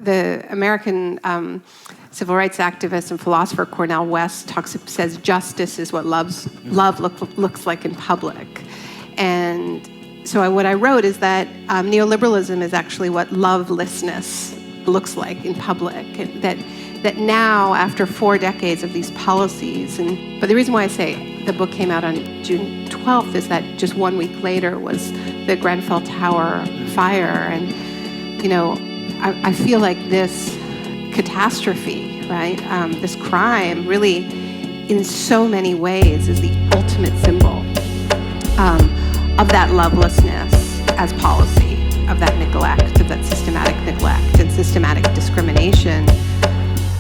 the American civil rights activist and philosopher Cornel West says justice is what love looks like in public. And so what I wrote is that neoliberalism is actually what lovelessness looks like in public. And that now, after 4 decades of these policies, but the reason why I say the book came out on June 12th is that just 1 week later was the Grenfell Tower fire. And, I feel like this catastrophe, right, this crime really, in so many ways, is the ultimate symbol of that lovelessness as policy, of that neglect, of that systematic neglect and systematic discrimination,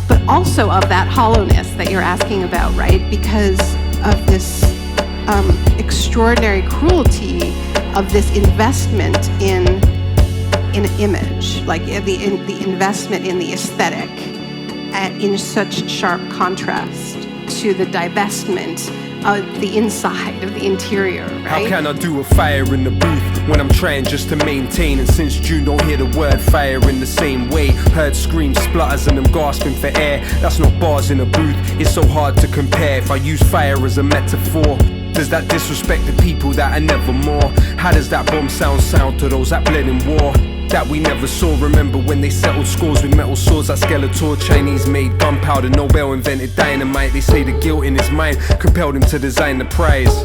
but also of that hollowness that you're asking about, right? Because of this extraordinary cruelty of this investment in image, like the investment in the aesthetic, in such sharp contrast to the divestment of the inside, of the interior, right? How can I do a fire in the booth when I'm trying just to maintain? And since June, don't hear the word fire in the same way. Heard screams, splutters, and I'm gasping for air. That's not bars in a booth, it's so hard to compare. If I use fire as a metaphor, does that disrespect the people that are never more? How does that bomb sound to those that bled in war? That we never saw. Remember when they settled scores with metal swords like Skeletor? Chinese made gunpowder, Nobel invented dynamite. They say the guilt in his mind compelled him to design the prize.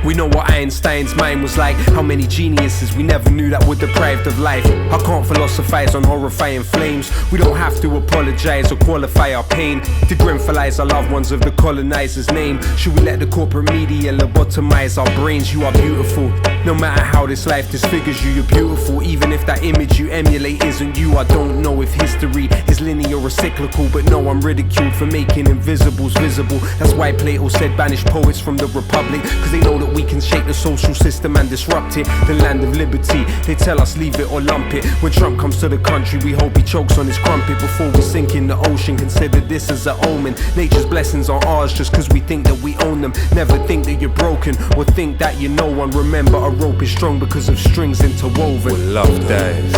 We know what Einstein's mind was like. How many geniuses we never knew that were deprived of life. I can't philosophize on horrifying flames. We don't have to apologize or qualify our pain to Grenfellize our loved ones of the colonizer's name. Should we let the corporate media lobotomize our brains? You are beautiful. No matter how this life disfigures you, you're beautiful. Even if that image you emulate isn't you. I don't know if history is linear or cyclical, but no, I'm ridiculed for making invisibles visible. That's why Plato said banish poets from the Republic, because they know that we can shake the social system and disrupt it. The land of liberty, they tell us leave it or lump it. When Trump comes to the country, we hope he chokes on his crumpet before we sink in the ocean. Consider this as an omen. Nature's blessings are ours just cause we think that we own them. Never think that you're broken or think that you're no one. Remember, a rope is strong because of strings interwoven. When love dies,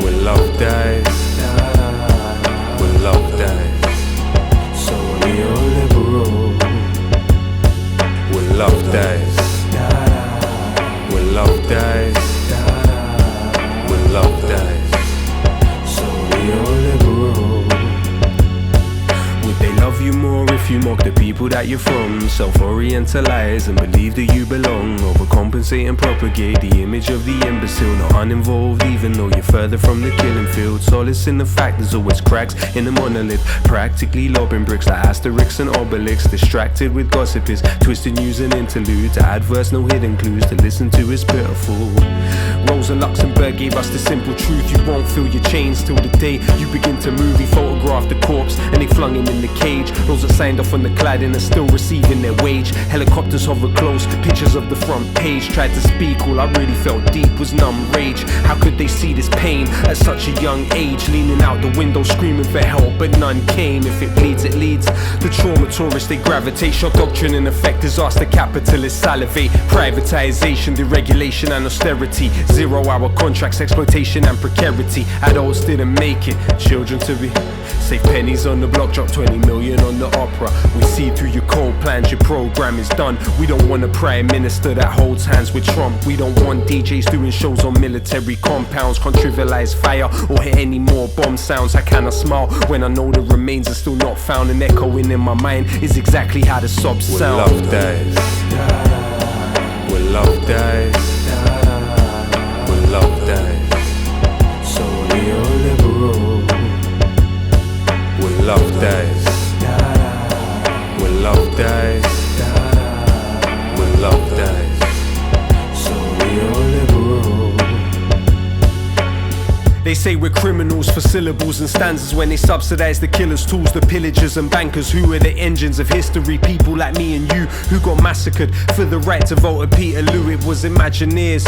when love dies, when love dies, so neoliberal. When love dies, when love dies, when love dies, so neoliberal. Would they love you more if you mock the people that you're from? Self-orientalize and believe that you belong. Overcompensate and propagate the image of the imbecile, not uninvolved even though you're further from the killing field. Solace in the fact there's always cracks in the monolith, practically lobbing bricks like Asterix and Obelix. Distracted with gossip is twisted news and interlude. To adverse, no hidden clues to listen to is pitiful. Rosa Luxemburg gave us the simple truth: you won't feel your chains till the day you begin to move. He photographed the corpse and they flung him in the cage. Those that signed off on the cladding are still receiving their wage. Helicopters hover close, pictures of the front page. Tried to speak, all I really felt deep was numb rage. How could they see this pain at such a young age? Leaning out the window screaming for help, but none came. If it bleeds, it leads. The trauma tourists, they gravitate. Shock doctrine in effect is asked the capitalists salivate. Privatization, deregulation and austerity. 0-hour contracts, exploitation and precarity. Adults didn't make it, children to be. Save pennies on the block, drop 20 million on the opera. We see through your cold plans, your program is done. We don't want a prime minister that holds hands with Trump. We don't want DJs doing shows on military compounds. Can't trivialize fire or hear any more bomb sounds. I cannot smile when I know the remains are still not found. And echoing in my mind is exactly how the sobs sound. When love dies, when love dies, when love dies, so neoliberal. When love dies, when love dies, when love dies, so neoliberal. They say we're criminals for syllables and stanzas when they subsidize the killers, tools, the pillagers and bankers. Who are the engines of history? People like me and you who got massacred for the right to vote. Peterloo, it was Imagineers.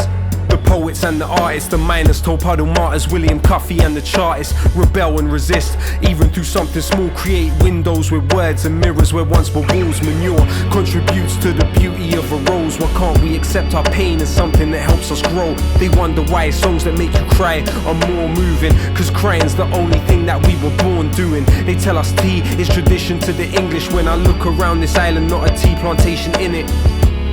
The poets and the artists, the miners told puddle martyrs, William Cuffy and the chartists. Rebel and resist, even through something small. Create windows with words and mirrors where once were walls. Manure contributes to the beauty of a rose. Why can't we accept our pain as something that helps us grow? They wonder why songs that make you cry are more moving, cause crying's the only thing that we were born doing. They tell us tea is tradition to the English. When I look around this island, not a tea plantation in it.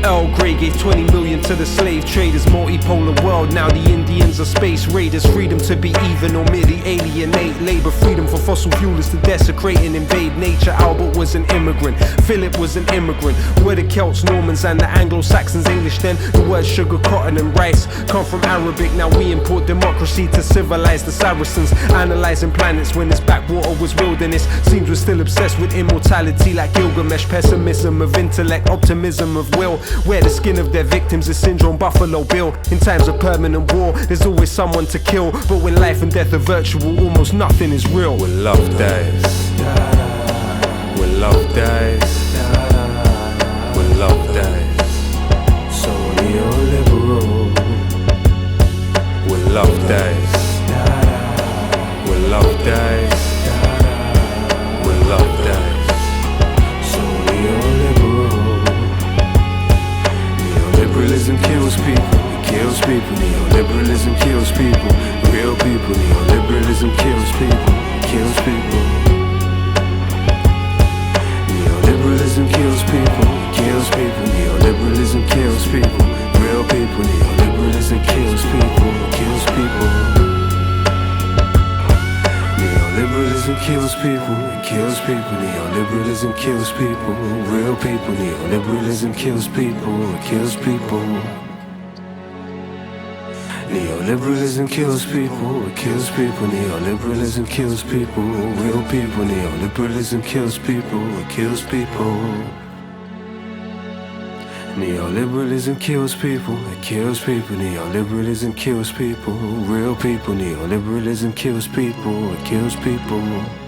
Earl Grey gave 20 million to the slave traders. Multipolar world, now the Indians are space raiders. Freedom to be even or merely alienate labor. Freedom for fossil fuel is to desecrate and invade nature. Albert was an immigrant, Philip was an immigrant. Were the Celts, Normans and the Anglo-Saxons English then? The words sugar, cotton and rice come from Arabic. Now we import democracy to civilize the Saracens. Analyzing planets when this backwater was wilderness. Seems we're still obsessed with immortality like Gilgamesh. Pessimism of intellect, optimism of will. Wear the skin of their victims is syndrome Buffalo Bill. In times of permanent war, there's always someone to kill. But when life and death are virtual, almost nothing is real. When love dies, when love dies, when love dies, so neoliberal. When love dies, when love dies, when love dies, so neoliberal. Neoliberalism kills people, it kills people. Neoliberalism kills people, real people. Neoliberalism kills people, it kills people. Neoliberalism kills people, it kills people. Neoliberalism kills people, real people. Neoliberalism kills people, it kills people. Neoliberalism kills people, it kills people. Neoliberalism kills people, real people. Neoliberalism kills people, it kills people. Neoliberalism kills people, it kills people. Neoliberalism kills people, real people. Neoliberalism kills people, it kills people. Neoliberalism kills people, it kills people. Neoliberalism kills people, real people. Neoliberalism kills people, it kills people.